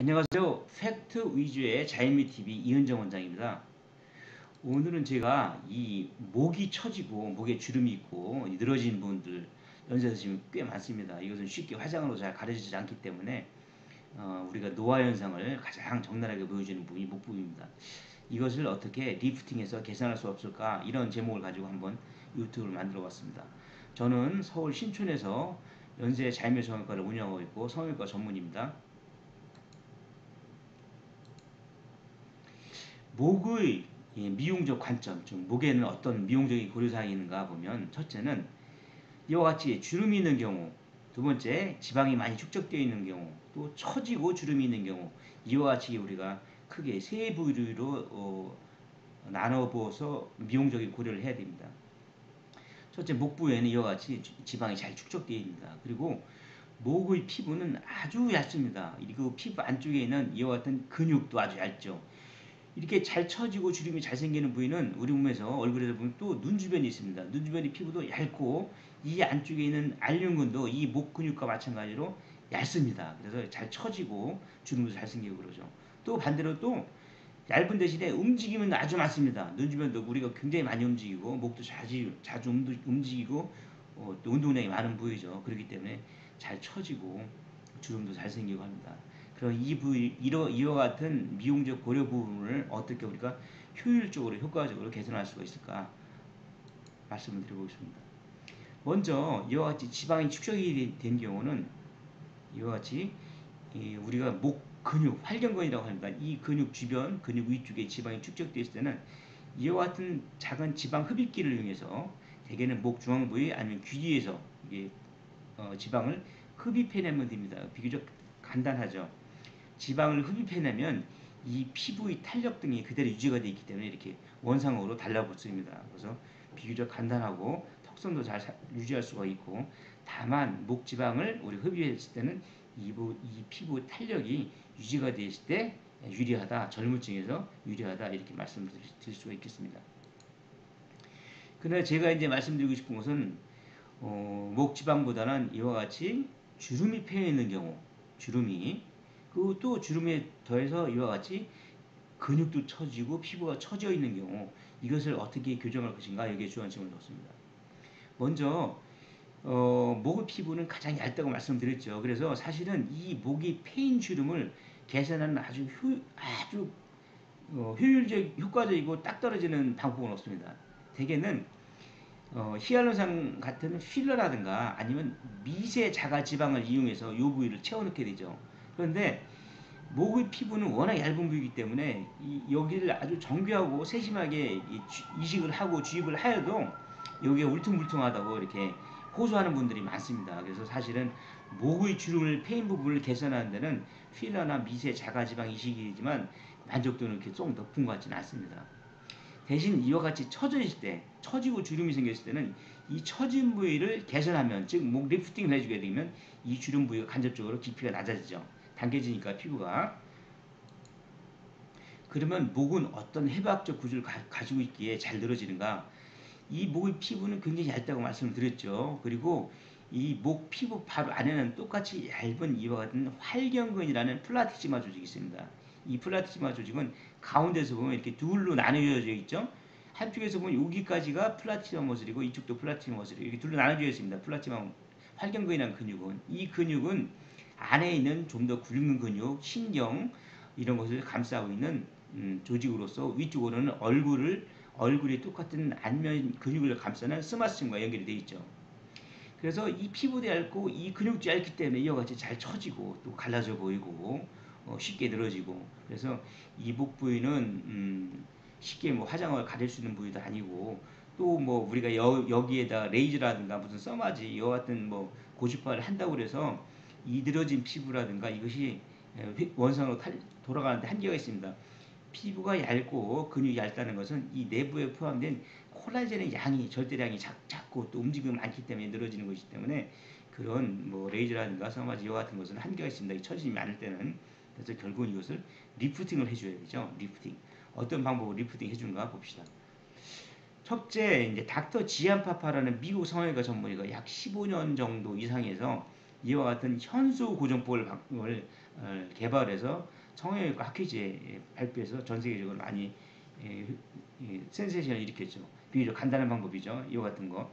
안녕하세요. 팩트 위주의 자연미TV 이은정 원장입니다. 오늘은 제가 이 목이 처지고 목에 주름이 있고 늘어진 분들 연세에서 지금 꽤 많습니다. 이것은 쉽게 화장으로 잘 가려지지 않기 때문에 우리가 노화 현상을 가장 적나라하게 보여주는 부분이 목 부분입니다. 이것을 어떻게 리프팅해서 개선할 수 없을까, 이런 제목을 가지고 한번 유튜브를 만들어 봤습니다. 저는 서울 신촌에서 연세 자연미 성형외과를 운영하고 있고 성형외과 전문입니다. 목의 미용적 관점, 즉 목에는 어떤 미용적인 고려사항이 있는가 보면, 첫째는 이와 같이 주름이 있는 경우, 두 번째 지방이 많이 축적되어 있는 경우, 또 처지고 주름이 있는 경우, 이와 같이 우리가 크게 세 부위로 나눠보아서 미용적인 고려를 해야 됩니다. 첫째, 목 부위에는 이와 같이 지방이 잘 축적되어 있습니다. 그리고 목의 피부는 아주 얇습니다. 그리고 피부 안쪽에 있는 이와 같은 근육도 아주 얇죠. 이렇게 잘 처지고 주름이 잘 생기는 부위는 우리 몸에서 얼굴에서 보면 또 눈 주변이 있습니다. 눈 주변의 피부도 얇고 이 안쪽에 있는 알륜근도 이 목 근육과 마찬가지로 얇습니다. 그래서 잘 처지고 주름도 잘 생기고 그러죠. 또 반대로 또 얇은 대신에 움직임은 아주 많습니다. 눈 주변도 우리가 굉장히 많이 움직이고 목도 자주 움직이고 또 운동량이 많은 부위죠. 그렇기 때문에 잘 처지고 주름도 잘 생기고 합니다. 그럼 이 부위, 이와 같은 미용적 고려 부분을 어떻게 우리가 효율적으로 효과적으로 개선할 수가 있을까 말씀을 드려보겠습니다. 먼저 이와 같이 지방이 축적이 된 경우는 이와 같이 우리가 목 근육, 활경근이라고 합니다. 이 근육 주변, 근육 위쪽에 지방이 축적되어 있을 때는 이와 같은 작은 지방 흡입기를 이용해서, 대개는 목 중앙 부위 아니면 귀 뒤에서 이게 지방을 흡입해내면 됩니다. 비교적 간단하죠. 지방을 흡입해내면 이 피부의 탄력 등이 그대로 유지가 되어 있기 때문에 이렇게 원상으로 달라붙습니다. 그래서 비교적 간단하고 턱선도 잘 유지할 수가 있고, 다만 목 지방을 우리 흡입했을 때는 이 피부 탄력이 유지가 되어 있을 때 유리하다, 젊은 층에서 유리하다, 이렇게 말씀드릴 수가 있겠습니다. 그러나 제가 이제 말씀드리고 싶은 것은 목 지방보다는 이와 같이 주름이 패여 있는 경우, 그리고 또 주름에 더해서 이와 같이 근육도 처지고 피부가 처져 있는 경우, 이것을 어떻게 교정할 것인가, 여기에 주안점을 놓습니다. 먼저 목의 피부는 가장 얇다고 말씀드렸죠. 그래서 사실은 이 목이 패인 주름을 개선하는 아주 효율적, 효과적이고 딱 떨어지는 방법은 없습니다. 대개는 히알루론 같은 필러라든가 아니면 미세 자가 지방을 이용해서 이 부위를 채워넣게 되죠. 그런데 목의 피부는 워낙 얇은 부위이기 때문에 여기를 아주 정교하고 세심하게 이식을 하고 주입을 하여도 여기가 울퉁불퉁하다고 이렇게 호소하는 분들이 많습니다. 그래서 사실은 목의 주름을 패인 부분을 개선하는 데는 필러나 미세 자가지방 이식이지만 만족도는 이렇게 좀 높은 것 같지는 않습니다. 대신 이와 같이 처져 있을 때, 처지고 주름이 생겼을 때는 이 처진 부위를 개선하면, 즉 목 리프팅을 해주게 되면 이 주름 부위가 간접적으로 깊이가 낮아지죠. 당겨지니까 피부가. 그러면 목은 어떤 해부학적 구조를 가지고 있기에 잘 늘어지는가? 이 목의 피부는 굉장히 얇다고 말씀을 드렸죠. 그리고 이 목 피부 바로 안에는 똑같이 얇은 이와 같은 활경근이라는 플라티시마 조직이 있습니다. 이 플라티시마 조직은 가운데서 보면 이렇게 둘로 나누어져 있죠. 한쪽에서 보면 여기까지가 플라티시마 머슬이고 이쪽도 플라티시마 머슬이 이렇게 둘로 나눠져 있습니다. 플라티시마 활경근이라는 근육은, 이 근육은 안에 있는 좀 더 굵은 근육, 신경 이런 것을 감싸고 있는 조직으로서 위쪽으로는 얼굴이 똑같은 안면 근육을 감싸는 스마스층과 연결이 되어 있죠. 그래서 이 피부도 얇고 이 근육도 얇기 때문에 이와 같이 잘 처지고 또 갈라져 보이고 쉽게 늘어지고, 그래서 이 목 부위는 쉽게 뭐 화장을 가릴 수 있는 부위도 아니고, 또 뭐 우리가 여기에다 레이저라든가 무슨 써마지 이와 같은 뭐 고주파를 한다고 해서 이 늘어진 피부라든가 이것이 원상으로 돌아가는데 한계가 있습니다. 피부가 얇고 근육이 얇다는 것은 이 내부에 포함된 콜라겐의 양이, 절대량이 작고 또 움직임이 많기 때문에 늘어지는 것이기 때문에 그런 뭐 레이저라든가 써마지 이와 같은 것은 한계가 있습니다. 처짐이 많을 때는. 그래서 결국은 이것을 리프팅을 해줘야 되죠. 리프팅. 어떤 방법으로 리프팅 해주는가 봅시다. 첫째, 이제 닥터 지안파파라는 미국 성형외과 전문의가 약 15년 정도 이상에서 이와 같은 현수 고정법을 개발해서 성형외과 학회지에 발표해서 전 세계적으로 많이 센세이션을 일으켰죠. 비교적 간단한 방법이죠. 이와 같은 거.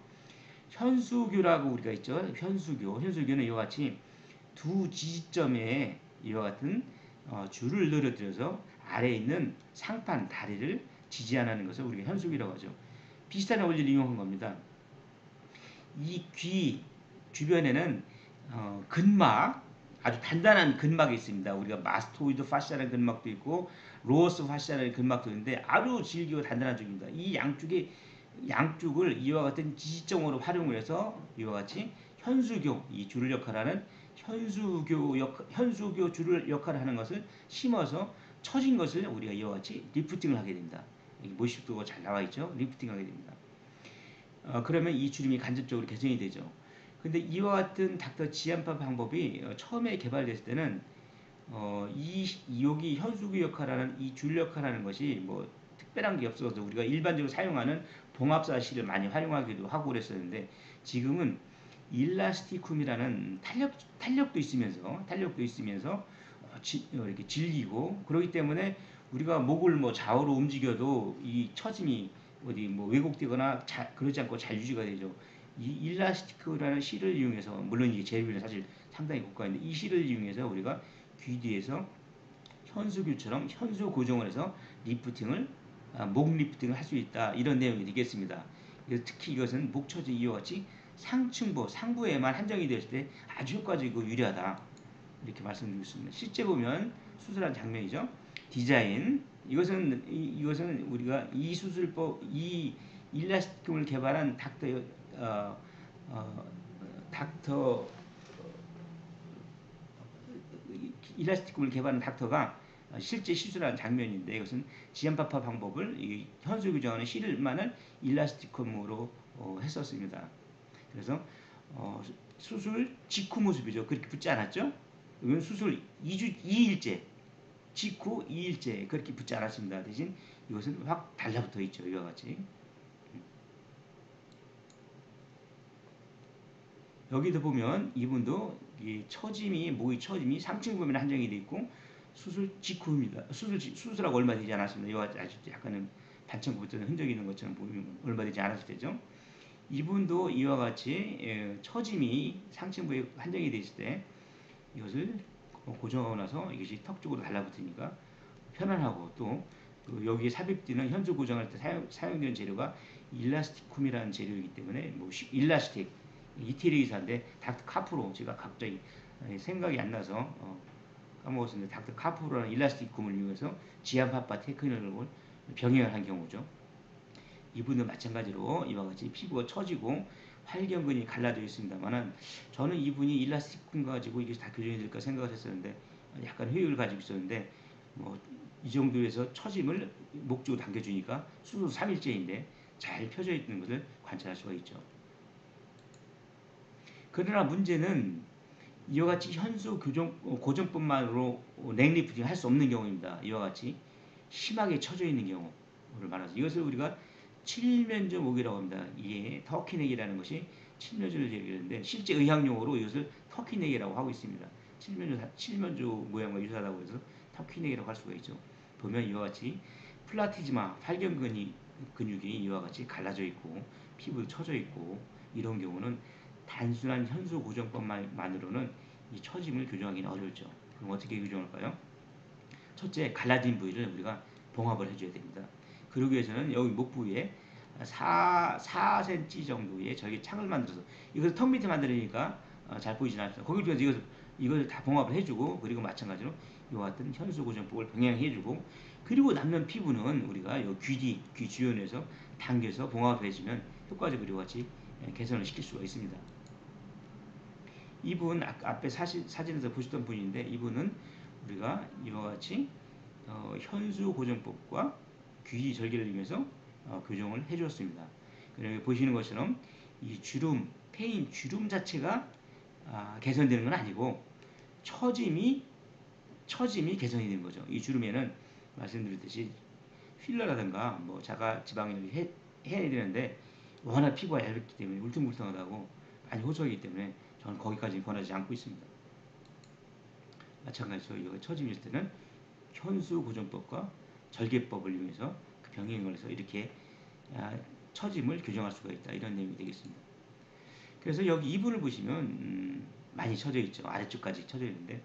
현수교라고 우리가 있죠. 현수교는 이와 같이 두 지지점에 이와 같은 줄을 늘어뜨려서 아래에 있는 상판 다리를 지지하는 것을 우리가 현수교라고 하죠. 비슷한 원리를 이용한 겁니다. 이 귀 주변에는 근막, 아주 단단한 근막이 있습니다. 우리가 마스토이드 파시아라는 근막도 있고 로어스 파시아라는 근막도 있는데 아주 질기고 단단한 쪽입니다. 이 양쪽을 이와 같은 지지점으로 활용해서 이와 같이 현수교, 이 줄을 역할하는 현수교 줄을 역할하는 것을 심어서 처진 것을 우리가 이와 같이 리프팅을 하게 됩니다. 모식도 잘 나와 있죠. 리프팅을 하게 됩니다. 그러면 이 주름이 간접적으로 개선이 되죠. 근데 이와 같은 닥터 지안파 방법이 처음에 개발됐을 때는 여기 현수교 역할하는 이 줄 역할하는 것이 뭐 특별한 게 없어서 우리가 일반적으로 사용하는 봉합사 실을 많이 활용하기도 하고 그랬었는데 지금은 일라스티쿰이라는 탄력도 있으면서 이렇게 질기고 그렇기 때문에 우리가 목을 뭐 좌우로 움직여도 이 처짐이 어디 뭐 왜곡되거나 그러지 않고 잘 유지가 되죠. 이 일라스티크라는 실을 이용해서 물론 이게 재료비는 사실 상당히 고가인데 이 실을 이용해서 우리가 귀 뒤에서 현수교처럼 현수 고정을 해서 목 리프팅을 할 수 있다 이런 내용이 되겠습니다. 특히 이것은 목 처지 이와 같이 상부에만 한정이 됐을 때 아주 효과적이고 유리하다 이렇게 말씀드리고 있습니다. 실제 보면 수술한 장면이죠. 디자인 이것은 우리가 이 수술법 이 일라스틱을 개발한 닥터 일라스틱을 개발한 닥터가 실제 시술한 장면인데 이것은 지연파파 방법을 현수 교정하는 실만을 일라스틱홈으로 했었습니다. 그래서 수술 직후 모습이죠. 그렇게 붙지 않았죠? 이건 수술 2일째 직후 2일째 그렇게 붙지 않았습니다. 대신 이것은 확 달라붙어 있죠. 이와 같이. 여기도 보면 이분도 목의 처짐이 상층부면 한정이 되어 있고 수술 직후입니다. 수술하고 얼마 되지 않았습니다. 이와 같이 약간은 반창고부터는 흔적이 있는 것처럼 보이면 얼마 되지 않았을 때죠. 이분도 이와 같이 처짐이 상층부에 한정이 되어 있을 때 이것을 고정하고 나서 이것이 턱 쪽으로 달라붙으니까 편안하고 또 여기에 삽입되는 현수 고정할 때 사용되는 재료가 일라스티쿰이라는 재료이기 때문에 일라스틱 이태리기사인데 닥터 카프로 제가 갑자기 생각이 안 나서 까먹었습니다. 닥터 카프로라는 일라스틱쿰을 이용해서 지압파파 테크닉을 병행을 한 경우죠. 이분도 마찬가지로 이와 같이 피부가 처지고 활경근이 갈라져 있습니다만은 저는 이분이 일라스틱쿰 가지고 이게 다 교정이 될까 생각을 했었는데 약간 회의를 가지고 있었는데 이 정도에서 처짐을 목 쪽으로 당겨주니까 수술 3일째인데 잘 펴져 있는 것을 관찰할 수가 있죠. 그러나 문제는 이와 같이 현수 고정법만으로 넥리프팅 할 수 없는 경우입니다. 이와 같이 심하게 처져 있는 경우를 말하죠. 이것을 우리가 칠면조 목이라고 합니다. 이게 터키넥이라는 것이 칠면조를 얘기하는데 실제 의학용어로 이것을 터키넥이라고 하고 있습니다. 칠면조 모양과 유사하다고 해서 터키넥이라고 할 수가 있죠. 보면 이와 같이 플라티즈마 근육이 이와 같이 갈라져 있고 피부도 처져 있고 이런 경우는 단순한 현수 고정법만으로는 이 처짐을 교정하기는 어렵죠. 그럼 어떻게 교정할까요? 첫째, 갈라진 부위를 우리가 봉합을 해줘야 됩니다. 그러기 위해서는 여기 목 부위에 4cm 정도의 저기 창을 만들어서 이것을 턱 밑에 만들으니까 잘 보이진 않습니다. 거기 통해서 이것을 다 봉합을 해주고 그리고 마찬가지로 이와 같은 현수 고정법을 병행해주고 그리고 남는 피부는 우리가 귀 주변에서 당겨서 봉합해주면 효과적으로 같이 개선을 시킬 수가 있습니다. 이분 앞에 사진에서 보셨던 분인데 이분은 우리가 이와 같이 현수 고정법과 귀 절개를 이용해서 교정을 해주었습니다. 그리고 보시는 것처럼 이 패인 주름 자체가 개선되는 건 아니고 처짐이 개선이 되는 거죠. 이 주름에는 말씀드렸듯이 필러라든가 뭐 자가 지방이를 해야 되는데 워낙 피부가 얇기 때문에 울퉁불퉁하다고 많이 호소하기 때문에 저는 거기까지 권하지 않고 있습니다. 마찬가지로 이거 처짐일 때는 현수고정법과 절개법을 이용해서 그 병행을 해서 이렇게 처짐을 규정할 수가 있다. 이런 내용이 되겠습니다. 그래서 여기 2분을 보시면 많이 쳐져 있죠. 아래쪽까지 쳐져 있는데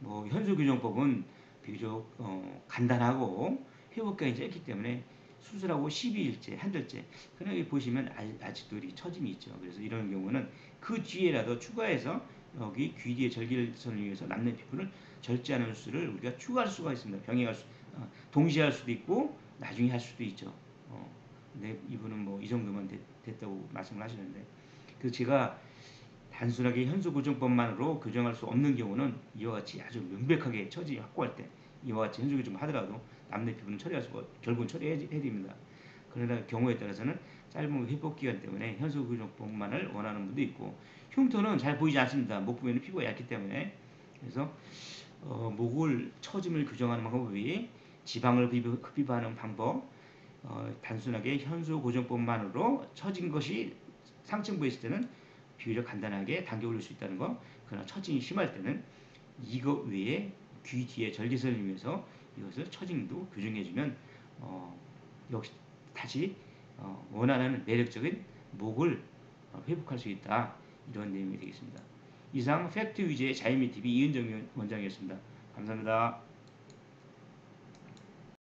뭐 현수교정법은 비교적 간단하고 회복기간이 짧기 때문에 수술하고 12일째, 한 달째. 그러나 여기 보시면 아직도 이 처짐이 있죠. 그래서 이런 경우는 그 뒤에라도 추가해서 여기 귀 뒤에 절개선을 이용해서 남는 피부를 절제하는 수술을 우리가 추가할 수가 있습니다. 병행할 수, 동시에 할 수도 있고 나중에 할 수도 있죠. 근데 이분은 뭐 이 정도만 됐다고 말씀을 하시는데, 그래서 제가 단순하게 현수고정법만으로 교정할 수 없는 경우는 이와 같이 아주 명백하게 처지 확보할 때 이와 같이 현수교정 하더라도 남의 피부는 처리할 수가 결국은 처리해야 됩니다. 그러나 경우에 따라서는 짧은 회복기간 때문에 현수교정법만을 원하는 분도 있고, 흉터는 잘 보이지 않습니다. 목 부분에는 피부가 얇기 때문에. 그래서 목을 처짐을 교정하는 방법이 지방을 흡입하는 방법, 단순하게 현수고정법만으로 처진 것이 상층부에 있을 때는 비교적 간단하게 당겨 올릴 수 있다는 거. 그러나 처짐이 심할 때는 이거 외에 귀 뒤에 절개선을 이용해서 이것을 처짐도 교정해주면 역시 다시 원하는 매력적인 목을 회복할 수 있다. 이런 내용이 되겠습니다. 이상 팩트 위주의 자이미 TV 이은정 원장이었습니다. 감사합니다.